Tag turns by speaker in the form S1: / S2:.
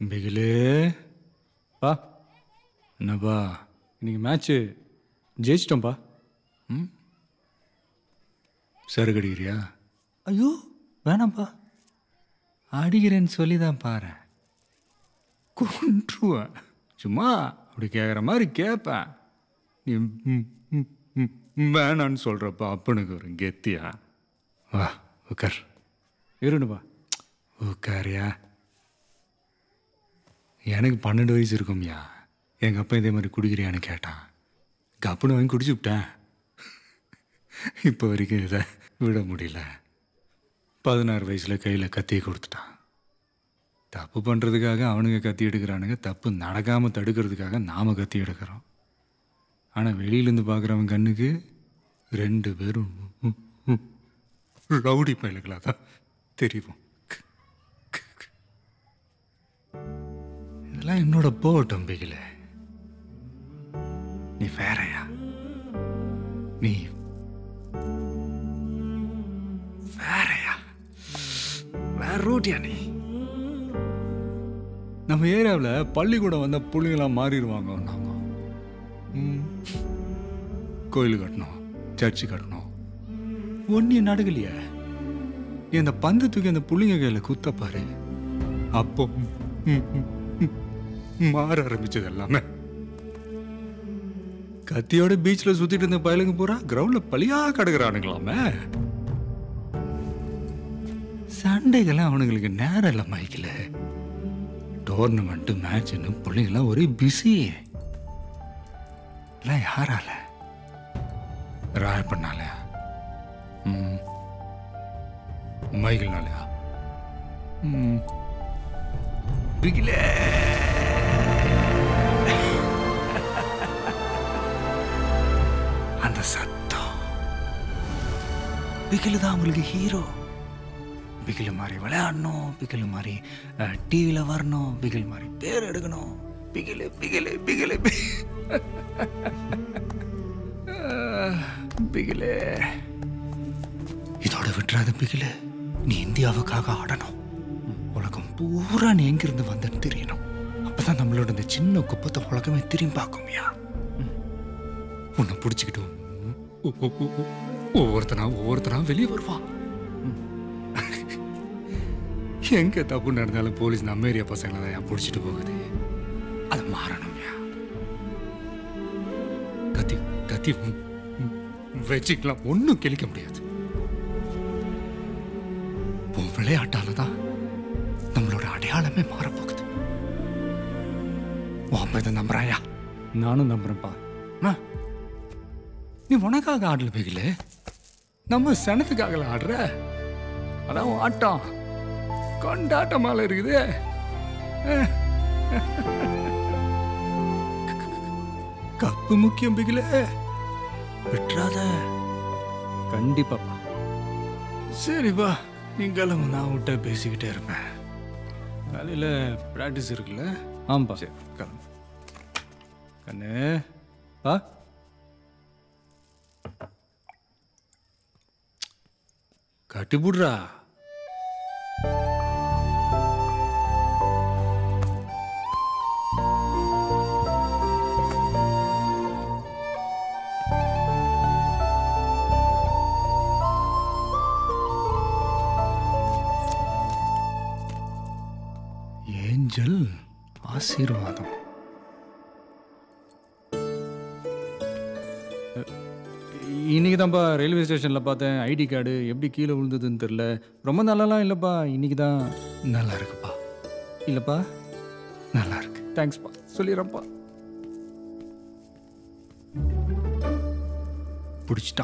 S1: பிகிலே பா என்னப்பா இன்னைக்கு மேட்ச்சு ஜெயிச்சிட்டோம்ப்பா. ம் சருக்கு அடிக்கிறியா? ஐயோ வேணாம்ப்பா. அடிக்கிறேன்னு சொல்லி தான் பாரு, கொன்றுவேன். சும்மா அப்படி கேட்குற மாதிரி கேட்பேன். நீ வேணான்னு சொல்கிறப்ப அப்பனுக்கு ஒரு கெத்தியா? வா உட்கார். இருணுப்பா உட்காரியா. எனக்கு 12 வயசு இருக்கும்யா. எங்கள் அப்பா இதே மாதிரி குடிக்கிறியான்னு கேட்டான். கப்புன்னு வாங்கி குடிச்சு விட்டேன். இப்போ வரைக்கும் இதை விட முடியல. 16 வயசில் கையில் கத்தியை கொடுத்துட்டான். தப்பு பண்ணுறதுக்காக அவனுங்க கத்தி எடுக்கிறானுங்க, தப்பு நடக்காமல் தடுக்கிறதுக்காக நாம் கத்தி எடுக்கிறோம். ஆனால் வெளியிலேருந்து பார்க்குறவன் கண்ணுக்கு 2 பேரும் ரவுடி பயலுகளாக தான் தெரியும். இதெல்லாம் என்னோட போகட்டும் பிகில. நீ வேறயா? நீ வேறயா? வேற ரூட்டியா நீ? நம்ம ஏரியாவில் பள்ளிக்கூடம் வந்த பிள்ளைங்களாம் மாறிடுவாங்க. நாங்கள் கோயில் கட்டணும், சர்ச்சு கட்டணும், ஒன்னிய நடக்கலையே. இந்த பந்து தூக்கி அந்த பிள்ளைங்க கையில் குத்தப்பாரு, அப்போ மாற ஆரம்பிச்சது எல்லாமே. கத்தியோட பீச்சில் சுத்திட்டு இருந்த பயலுங்க பூரா கிரவுண்ட்ல பழியா கிடக்குறானுங்களாமே. சண்டைகள்லாம் அவனுங்களுக்கு நேரம் இல்லை மைக்கில். டோர்னமெண்ட்டு மேட்ச்னு பிள்ளைங்களாம் ஒரே பிஸி. எல்லாம் யாரால? ராய் பண்ணாலையா? மைக்கிள்னாலையா? பிகிலே அந்த சத்தம். பிகிலு தான் அவங்களுக்கு ஹீரோ. பிகிலு மாதிரி விளையாடணும், பிகிலு மாதிரி டிவியில் வரணும், பிகில் மாதிரி பேர் எடுக்கணும். பிகிலு பிகிலு பிகிலு பிகிலே. இதோட விட்டுறாத பிகிலு. நீ இந்தியாவுக்காக ஆடணும். உலகம் பூரா நீ எங்கிருந்து வந்தன்னு தெரியணும். அப்பதான் நம்மளோட இந்த சின்ன குப்பத்தை உலகமே திரும்பி பார்க்கும்யா. உன்னை பிடிச்சிக்கிட்டு ஒவ்வொருத்தனா வெளியே வருவான். எங்க தப்பு நடந்தாலும் போலீஸ் நம்ம ஏரியா பசங்களை தான் பிடிச்சிட்டு போகுது. அது மாறணும்யா. கத்தி கத்தி வச்சுக்கலாம், ஒன்றும் கிழிக்க முடியாது. உன் விளையாட்டால தான் நம்மளோட அடையாளமே மாறப்போகுது. உன் இதை நம்புறாயா? நானும் நம்புறேன்ப்பா. நீ உனக்காக ஆடல பிகில, நம்ம சனத்துக்காக ஆடுற. அதான் ஆட்டம் கொண்டாட்டமால இருக்குது. கப்பு முக்கியம் பிகில, விட்டுறாத. கண்டிப்பாப்பா. சரிப்பா, நீங்களும் நான் விட்ட பேசிக்கிட்டே இருப்பேன். காலையில் ப்ராக்டிஸ் இருக்குல்ல? ஆமாப்பா. சரி கிளம்பு. கண்ணு பா. கட்டி போடுறா. ஏஞ்சல் ஆசீர்வாதம். இன்னைக்கு தான்ப்பா ரயில்வே ஸ்டேஷனில் பார்த்தேன். ஐடி கார்டு எப்படி கீழே விழுந்ததுன்னு தெரில. ரொம்ப நாளெல்லாம் இல்லைப்பா, இன்னைக்கு தான். நல்லா இருக்குப்பா. இல்லைப்பா நல்லா இருக்கு. தேங்க்ஸ்ப்பா, சொல்லிடுறேன்ப்பா. பிடிச்சிட்டான்.